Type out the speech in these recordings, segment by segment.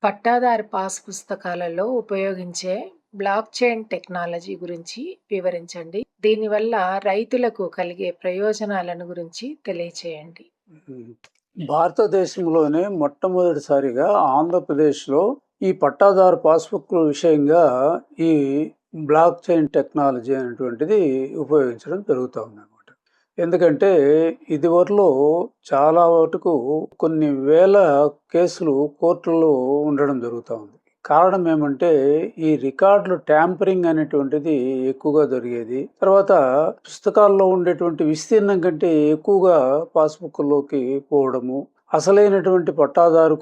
పట్టాదారు పాస్ పుస్తకాలలో ఉపయోగించే బ్లాక్ చైన్ టెక్నాలజీ గురించి వివరించండి. దీనివల్ల రైతులకు కలిగే ప్రయోజనాలను గురించి తెలియచేయండి. భారతదేశంలోనే మొట్టమొదటిసారిగా ఆంధ్రప్రదేశ్లో ఈ పట్టాదారు పాస్బుక్ విషయంగా ఈ బ్లాక్ చైన్ టెక్నాలజీ అనేటువంటిది ఉపయోగించడం జరుగుతూ ఉందన్నమాట. ఎందుకంటే ఇదివరలో చాలా వరకు కొన్ని వేల కేసులు కోర్టులో ఉండడం జరుగుతూ ఉంది. కారణం ఏమంటే ఈ రికార్డులు ట్యాంపరింగ్ అనేటువంటిది ఎక్కువగా జరిగేది. తర్వాత పుస్తకాల్లో ఉండేటువంటి విస్తీర్ణం కంటే ఎక్కువగా పాస్బుక్లోకి పోవడము, అసలైనటువంటి పట్టాదారు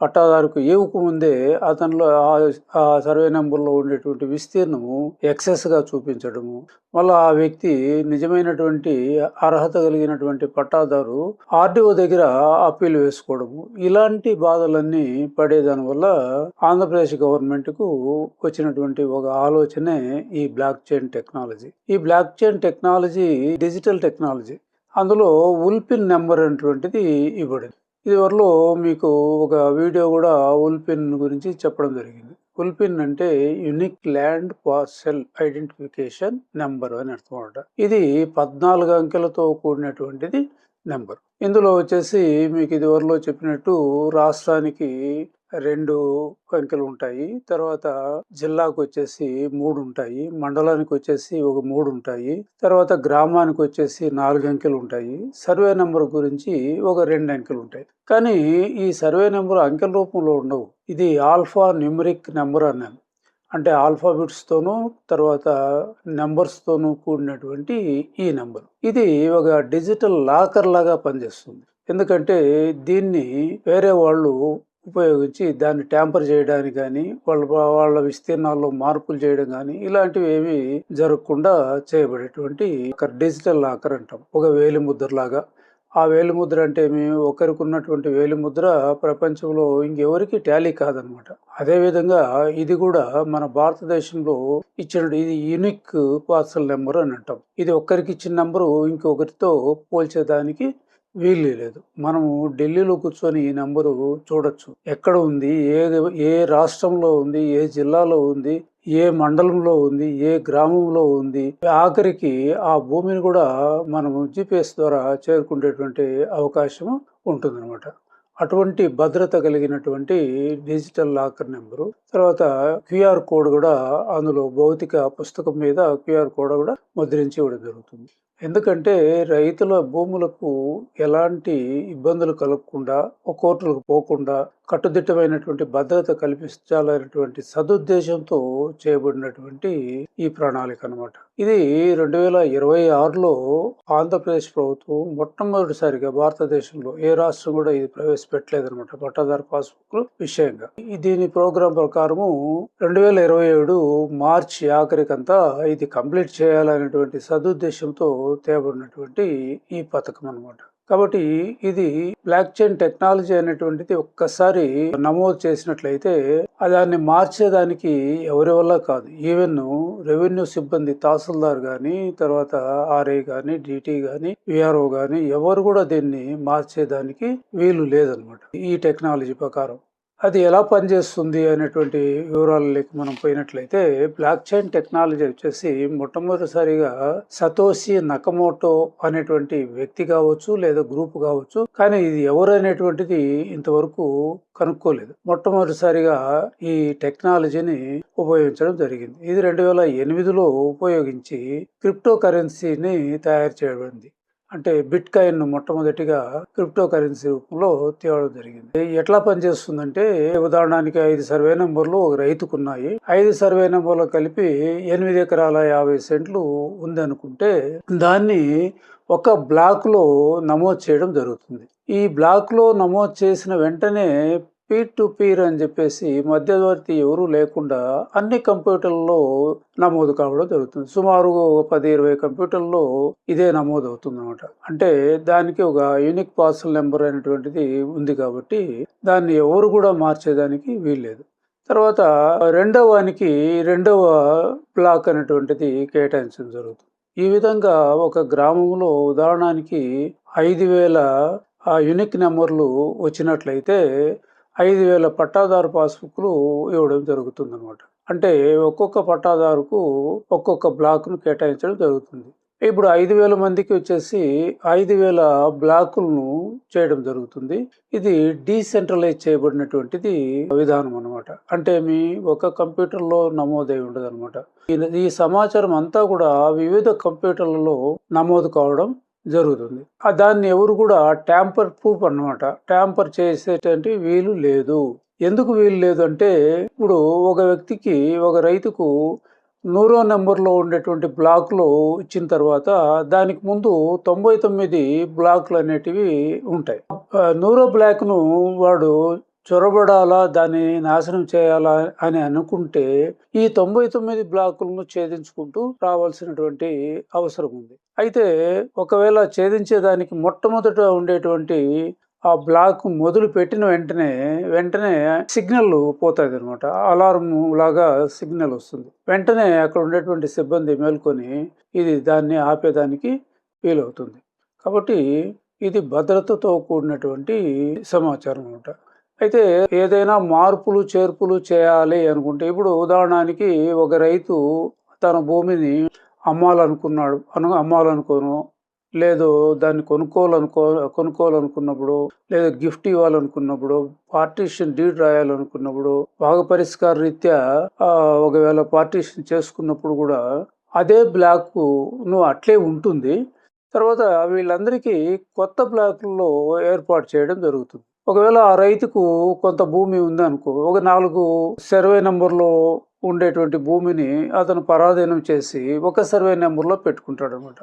పట్టాదారుకు ఏవుకు ముందే అతనిలో ఆ సర్వే నెంబర్లో ఉండేటువంటి విస్తీర్ణము ఎక్సెస్గా చూపించడము, మళ్ళీ ఆ వ్యక్తి నిజమైనటువంటి అర్హత కలిగినటువంటి పట్టాదారు ఆర్డీఓ దగ్గర అప్పీల్ వేసుకోవడము, ఇలాంటి బాధలన్నీ పడేదాని వల్ల ఆంధ్రప్రదేశ్ గవర్నమెంట్కు వచ్చినటువంటి ఒక ఆలోచనే ఈ బ్లాక్ చైన్ టెక్నాలజీ. ఈ block chain technology digital technology. అందులో ఉల్పిన్ నెంబర్ అనేటువంటిది ఇవ్వడం. ఇదివరలో మీకు ఒక వీడియో కూడా ఉల్పిన్ గురించి చెప్పడం జరిగింది. ఉల్పిన్ అంటే unique land parcel identification number అని అర్థం అన్నమాట. ఇది 14 అంకెలతో కూడినటువంటిది నెంబర్. ఇందులో వచ్చేసి మీకు ఇదివరలో చెప్పినట్టు రాష్ట్రానికి 2 అంకెలు ఉంటాయి, తర్వాత జిల్లాకు వచ్చేసి 3 ఉంటాయి, మండలానికి వచ్చేసి ఒక 3 ఉంటాయి, తర్వాత గ్రామానికి వచ్చేసి 4 అంకెలు ఉంటాయి, సర్వే నెంబర్ గురించి ఒక 2 అంకెలు ఉంటాయి. కానీ ఈ సర్వే నెంబర్ అంకెల రూపంలో ఉండవు. ఇది ఆల్ఫా న్యూమరిక్ నెంబర్ అన్నాను. అంటే ఆల్ఫాబెట్స్తోనూ తర్వాత నెంబర్స్తోనూ కూడినటువంటి ఈ నెంబర్. ఇది ఒక డిజిటల్ లాకర్ లాగా పనిచేస్తుంది. ఎందుకంటే దీన్ని వేరే వాళ్ళు ఉపయోగించి దాన్ని ట్యాంపర్ చేయడానికి కానీ వాళ్ళ విస్తీర్ణాల్లో మార్పులు చేయడం కానీ ఇలాంటివి ఏవి జరగకుండా చేయబడేటువంటి డిజిటల్ లాకర్ అంటాం. ఒక వేలిముద్ర లాగా. ఆ వేలిముద్ర అంటే ఒకరికి ఉన్నటువంటి వేలిముద్ర ప్రపంచంలో ఇంకెవరికి టాలీ కాదనమాట. అదేవిధంగా ఇది కూడా మన భారతదేశంలో ఇది యూనిక్ పార్సల్ నెంబర్ అని అంటాం. ఇది ఒక్కరికి ఇచ్చిన నెంబరు ఇంకొకరితో పోల్చేదానికి వీలు లేదు. మనము ఢిల్లీలో కూర్చొని ఈ నెంబరు చూడొచ్చు. ఎక్కడ ఉంది, ఏ రాష్ట్రంలో ఉంది, ఏ జిల్లాలో ఉంది, ఏ మండలంలో ఉంది, ఏ గ్రామంలో ఉంది, ఆఖరికి ఆ భూమిని కూడా మనము GPS ద్వారా చేరుకునేటువంటి అవకాశం ఉంటుందన్నమాట. అటువంటి భద్రత కలిగినటువంటి డిజిటల్ లాకర్ నెంబరు. తర్వాత QR కోడ్ కూడా అందులో భౌతిక పుస్తకం మీద QR కోడ్ కూడా ముద్రించి ఇవ్వడం జరుగుతుంది. ఎందుకంటే రైతుల భూములకు ఎలాంటి ఇబ్బందులు కలగకుండా, కోర్టులకు పోకుండా కట్టుదిట్టమైనటువంటి భద్రత కల్పించాలనేటువంటి సదుద్దేశంతో చేయబడినటువంటి ఈ ప్రణాళిక అన్నమాట. ఇది 2026లో ఆంధ్రప్రదేశ్ ప్రభుత్వం మొట్టమొదటిసారిగా భారతదేశంలో ఏ రాష్ట్రం కూడా ఇది ప్రవేశపెట్టలేదన్నమాట. పట్టాదారు పాస్బుక్ విషయంగా దీని ప్రోగ్రాం ప్రకారము 2027 మార్చి ఆఖరికంతా ఇది కంప్లీట్ చేయాలనేటువంటి సదుద్దేశంతో తేబడినటువంటి ఈ పథకం అన్నమాట. కాబట్టి ఇది బ్లాక్ చైన్ టెక్నాలజీ అనేటువంటిది ఒక్కసారి నమోదు చేసినట్లయితే దాన్ని మార్చేదానికి ఎవరి వల్ల కాదు. ఈవెన్ రెవెన్యూ సిబ్బంది, తహసీల్దార్ కానీ, తర్వాత RI కానీ, DT కానీ, VRO కానీ ఎవరు కూడా దీన్ని మార్చేదానికి వీలు లేదనమాట. ఈ టెక్నాలజీ ప్రకారం అది ఎలా పనిచేస్తుంది అనేటువంటి వివరాలకి మనం పోయినట్లయితే, బ్లాక్ చైన్ టెక్నాలజీ వచ్చేసి మొట్టమొదటిసారిగా సతోషి నకమోటో అనేటువంటి వ్యక్తి కావచ్చు లేదా గ్రూప్ కావచ్చు, కానీ ఇది ఎవరు అనేటువంటిది ఇంతవరకు కనుక్కోలేదు. మొట్టమొదటిసారిగా ఈ టెక్నాలజీని ఉపయోగించడం జరిగింది. ఇది 2008లో ఉపయోగించి క్రిప్టో కరెన్సీని తయారు చేయబడింది. అంటే బిట్ కాయిన్ మొట్టమొదటిగా క్రిప్టో కరెన్సీ రూపంలో తేవడం జరిగింది. ఎట్లా పనిచేస్తుందంటే, ఉదాహరణకి 5 సర్వే నెంబర్లు ఒక రైతుకున్నాయి. 5 సర్వే నెంబర్లు కలిపి 8 ఎకరాల 50 సెంట్లు ఉందనుకుంటే దాన్ని ఒక బ్లాక్ లో నమోదు చేయడం జరుగుతుంది. ఈ బ్లాక్ లో నమోదు చేసిన వెంటనే పీర్ టు పీర్ అని చెప్పేసి మధ్యవర్తి ఎవరూ లేకుండా అన్ని కంప్యూటర్లలో నమోదు కావడం జరుగుతుంది. సుమారు 10-20 కంప్యూటర్లలో ఇదే నమోదు అవుతుంది అనమాట. అంటే దానికి ఒక యూనిక్ పార్సల్ నెంబర్ అనేటువంటిది ఉంది కాబట్టి దాన్ని ఎవరు కూడా మార్చేదానికి వీల్లేదు. తర్వాత రెండవ బ్లాక్ అనేటువంటిది కేటాయించడం జరుగుతుంది. ఈ విధంగా ఒక గ్రామంలో ఉదాహరణకి 5,000 యూనిక్ నెంబర్లు వచ్చినట్లయితే 5,000 పట్టాదారు పాస్బుక్లు ఇవ్వడం జరుగుతుందనమాట. అంటే ఒక్కొక్క పట్టాదారుకు ఒక్కొక్క బ్లాక్‌ను కేటాయించడం జరుగుతుంది. ఇప్పుడు 5,000 మందికి వచ్చేసి 5,000 బ్లాకులను చేయడం జరుగుతుంది. ఇది డీసెంట్రలైజ్ చేయబడినటువంటిది విధానం అనమాట. అంటే మీ ఒక కంప్యూటర్‌లో నమోదై ఉండదనమాట. ఈ సమాచారం అంతా కూడా వివిధ కంప్యూటర్లలో నమోదు కావడం జరుగుతుంది. దాన్ని ఎవరు కూడా ట్యాంపర్ ప్రూఫ్ అన్నమాట. ట్యాంపర్ చేసేటువంటి వీలు లేదు. ఎందుకు వీలు లేదు అంటే, ఇప్పుడు ఒక వ్యక్తికి, ఒక రైతుకు 100వ నంబర్‌లో ఉండేటువంటి బ్లాక్‌లు ఇచ్చిన తర్వాత దానికి ముందు 99 బ్లాక్‌లనేటివి ఉంటాయి. 100వ బ్లాక్‌ను వాడు చొరబడాలా, దాన్ని నాశనం చేయాలా అని అనుకుంటే ఈ 99 బ్లాకులను ఛేదించుకుంటూ రావాల్సినటువంటి అవసరం ఉంది. అయితే ఒకవేళ ఛేదించేదానికి మొట్టమొదట ఉండేటువంటి ఆ బ్లాక్ మొదలు పెట్టిన వెంటనే సిగ్నల్ పోతుంది అనమాట. అలారం లాగా సిగ్నల్ వస్తుంది. వెంటనే అక్కడ ఉండేటువంటి సిబ్బంది మేల్కొని దాన్ని ఆపేదానికి వీలవుతుంది. కాబట్టి ఇది భద్రతతో కూడినటువంటి సమాచారం అనమాట. అయితే ఏదైనా మార్పులు చేర్పులు చేయాలి అనుకుంటే, ఇప్పుడు ఉదాహరణకి ఒక రైతు తన భూమిని అమ్మాలనుకోను, లేదు దాన్ని కొనుక్కోవాలనుకున్నప్పుడు, లేదా గిఫ్ట్ ఇవ్వాలనుకున్నప్పుడు, పార్టీషన్ డీడ్ రాయాలనుకున్నప్పుడు, భాగ పరిష్కార రీత్యా ఒకవేళ పార్టీషన్ చేసుకున్నప్పుడు కూడా అదే బ్లాక్ అట్లే ఉంటుంది. తర్వాత వీళ్ళందరికీ కొత్త బ్లాకుల్లో ఏర్పాటు చేయడం జరుగుతుంది. ఒకవేళ ఆ రైతుకు కొంత భూమి ఉందనుకో, ఒక 4 సర్వే నెంబర్లో ఉండేటువంటి భూమిని అతను పరాధీనం చేసి ఒక సర్వే నెంబర్లో పెట్టుకుంటాడు అనమాట.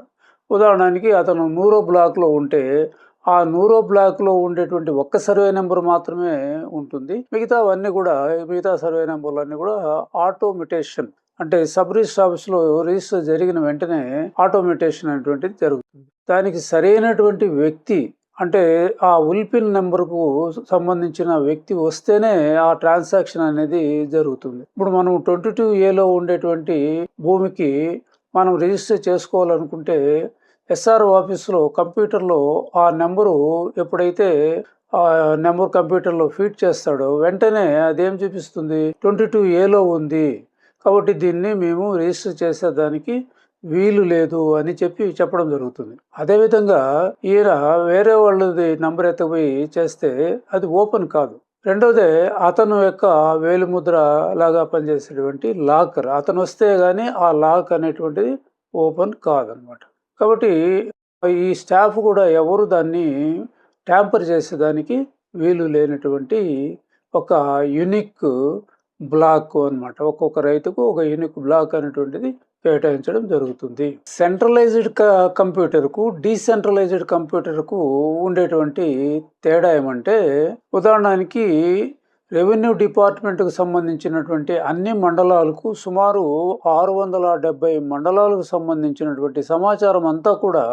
ఉదాహరణకి అతను 100వ బ్లాక్లో ఉంటే ఆ 100వ బ్లాక్లో ఉండేటువంటి ఒక్క సర్వే నెంబర్ మాత్రమే ఉంటుంది. మిగతా సర్వే నెంబర్లన్నీ కూడా ఆటోమిటేషన్, అంటే సబ్ రిజిస్టర్ ఆఫీస్లో రిజిస్టర్ జరిగిన వెంటనే ఆటోమిటేషన్ అనేటువంటిది జరుగుతుంది. దానికి సరైనటువంటి వ్యక్తి, అంటే ఆ ఉల్పిన్ నెంబర్కు సంబంధించిన వ్యక్తి వస్తేనే ఆ ట్రాన్సాక్షన్ అనేది జరుగుతుంది. ఇప్పుడు మనం 22Aలో ఉండేటువంటి భూమికి మనం రిజిస్టర్ చేసుకోవాలనుకుంటే ఎస్ఆర్ఓ ఆఫీసులో కంప్యూటర్లో ఆ నెంబరు ఎప్పుడైతే ఆ నెంబర్ కంప్యూటర్లో ఫీడ్ చేస్తాడో వెంటనే అదేం చూపిస్తుంది, 22Aలో ఉంది కాబట్టి దీన్ని మేము రిజిస్టర్ చేసేదానికి వీలు లేదు అని చెప్పడం జరుగుతుంది. అదేవిధంగా ఈయన వేరే వాళ్ళది నంబర్ ఎత్తపోయి చేస్తే అది ఓపెన్ కాదు. రెండోదే అతను యొక్క వేలిముద్ర లాగా పనిచేసేటువంటి లాకర్, అతను వస్తే గానీ ఆ లాక్ అనేటువంటిది ఓపెన్ కాదనమాట. కాబట్టి ఈ స్టాఫ్ కూడా ఎవరు దాన్ని ట్యాంపర్ చేసేదానికి వీలు లేనటువంటి ఒక యూనిక్ బ్లాక్ అన్నమాట. ఒక్కొక్క రైతుకు ఒక యూనిక్ బ్లాక్ అనేటువంటిది కేటాయించడం జరుగుతుంది. సెంట్రలైజ్డ్ కంప్యూటర్కు డీసెంట్రలైజ్డ్ కంప్యూటర్కు ఉండేటువంటి తేడా ఏమంటే, ఉదాహరణకి రెవెన్యూ డిపార్ట్మెంట్కు సంబంధించినటువంటి అన్ని మండలాలకు సుమారు 670 మండలాలకు సంబంధించినటువంటి సమాచారం అంతా కూడా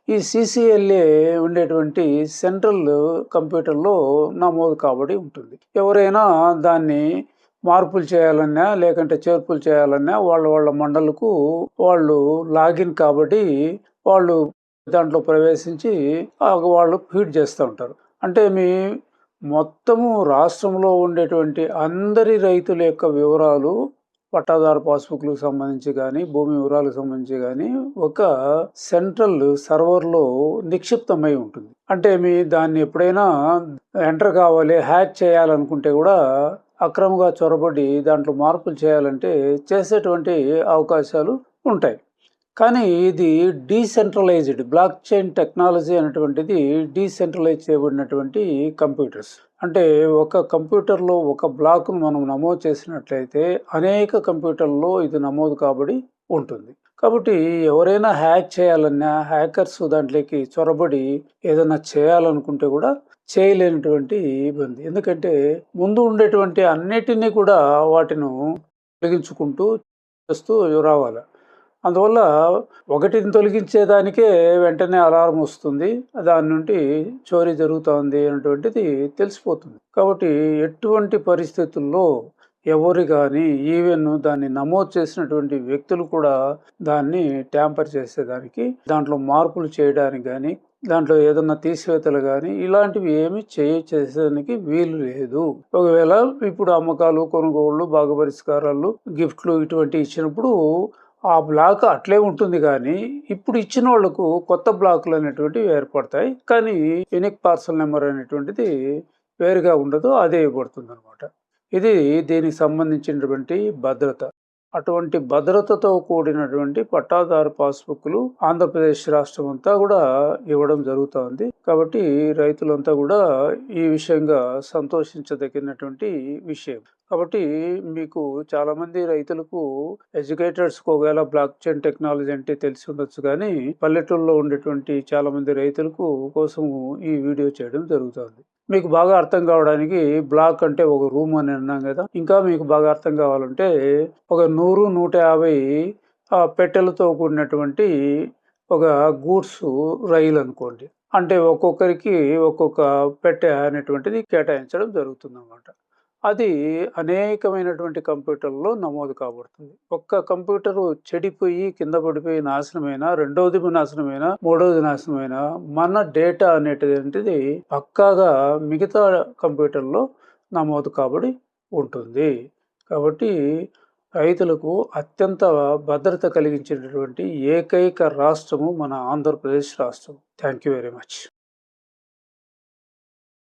ఈ CCLA ఉండేటువంటి సెంట్రల్ కంప్యూటర్లో నమోదు కాబడి ఉంటుంది. ఎవరైనా దాన్ని మార్పులు చేయాలన్నా లేకంటే చేర్పులు చేయాలన్నా వాళ్ళ మండలకు వాళ్ళు లాగిన్ కాబట్టి వాళ్ళు దాంట్లో ప్రవేశించి వాళ్ళు ఫీడ్ చేస్తూ ఉంటారు. అంటే మొత్తము రాష్ట్రంలో ఉండేటువంటి అందరి రైతుల యొక్క వివరాలు పట్టాదారు పాస్బుక్లకు సంబంధించి కానీ, భూమి వివరాలకు సంబంధించి కానీ ఒక సెంట్రల్ సర్వర్లో నిక్షిప్తమై ఉంటుంది. అంటే దాన్ని ఎప్పుడైనా ఎంటర్ కావాలి, హ్యాక్ చేయాలనుకుంటే కూడా అక్రమంగా చొరబడి దాంట్లో మార్పులు చేయాలంటే చేసేటువంటి అవకాశాలు ఉంటాయి. కానీ ఇది డీసెంట్రలైజ్డ్ బ్లాక్ చైన్ టెక్నాలజీ అనేటువంటిది డీసెంట్రలైజ్ చేయబడినటువంటి కంప్యూటర్స్. అంటే ఒక కంప్యూటర్లో ఒక బ్లాక్ను మనం నమోదు చేసినట్లయితే అనేక కంప్యూటర్లో ఇది నమోదు కాబడి ఉంటుంది. కాబట్టి ఎవరైనా హ్యాక్ చేయాలన్నా, హ్యాకర్స్ దాంట్లోకి చొరబడి ఏదైనా చేయాలనుకుంటే కూడా చేయలేనటువంటి ఇబ్బంది. ఎందుకంటే ముందు ఉండేటువంటి అన్నిటినీ కూడా వాటిని తొలగించుకుంటూ చేస్తూ రావాలి. అందువల్ల ఒకటిని తొలగించేదానికే వెంటనే అలారం వస్తుంది, దాని నుండి చోరీ జరుగుతోంది అనేటువంటిది తెలిసిపోతుంది. కాబట్టి ఎటువంటి పరిస్థితుల్లో ఎవరు గాని ఈవెన్ దాన్ని నమోదు చేసినటువంటి వ్యక్తులు కూడా దాన్ని ట్యాంపర్ చేసేదానికి, దాంట్లో మార్పులు చేయడానికి గాని, దాంట్లో ఏదన్నా తీసివేతలు గాని ఇలాంటివి ఏమి చేసేదానికి వీలు లేదు. ఒకవేళ ఇప్పుడు అమ్మకాలు, కొనుగోళ్లు, భాగ పరిష్కారాలు, గిఫ్ట్లు ఇటువంటివి ఇచ్చినప్పుడు ఆ బ్లాక్ అట్లే ఉంటుంది కానీ ఇప్పుడు ఇచ్చిన వాళ్ళకు కొత్త బ్లాకులు అనేటువంటివి ఏర్పడతాయి. కానీ యూనిక్ పార్సల్ నెంబర్ అనేటువంటిది వేరుగా ఉండదు, అదే ఇవ్వబడుతుంది అనమాట. ఇది దీనికి సంబంధించినటువంటి భద్రత. అటువంటి భద్రతతో కూడినటువంటి పట్టాదారు పాస్బుక్లు ఆంధ్రప్రదేశ్ రాష్ట్రం అంతా కూడా ఇవ్వడం జరుగుతోంది. కాబట్టి రైతులంతా కూడా ఈ విషయంగా సంతోషించదగినటువంటి విషయం. కాబట్టి మీకు చాలా మంది రైతులకు, ఎడ్యుకేటర్స్కి ఒకవేళ బ్లాక్ చైన్ టెక్నాలజీ అంటే తెలిసి ఉండొచ్చు, కానీ పల్లెటూరులో ఉండేటువంటి చాలా మంది రైతులకు కోసము ఈ వీడియో చేయడం జరుగుతుంది. మీకు బాగా అర్థం కావడానికి బ్లాక్ అంటే ఒక రూమ్ అని అన్నాం కదా, ఇంకా మీకు బాగా అర్థం కావాలంటే ఒక 100-150 పెట్టెలతో కూడినటువంటి ఒక గూడ్స్ రైలు అనుకోండి. అంటే ఒక్కొక్కరికి ఒక్కొక్క పెట్టె అనేటువంటిది కేటాయించడం జరుగుతుంది అన్నమాట. అది అనేకమైనటువంటి కంప్యూటర్లో నమోదు కాబడుతుంది. ఒక్క కంప్యూటరు చెడిపోయి కింద పడిపోయి నాశనమైనా, రెండవది నాశనమైనా, మూడవది నాశనమైనా మన డేటా అనేటువంటిది పక్కాగా మిగతా కంప్యూటర్లో నమోదు కాబడి ఉంటుంది. కాబట్టి రైతులకు అత్యంత భద్రత కలిగించేటటువంటి ఏకైక రాష్ట్రము మన ఆంధ్రప్రదేశ్ రాష్ట్రం. Thank you very much.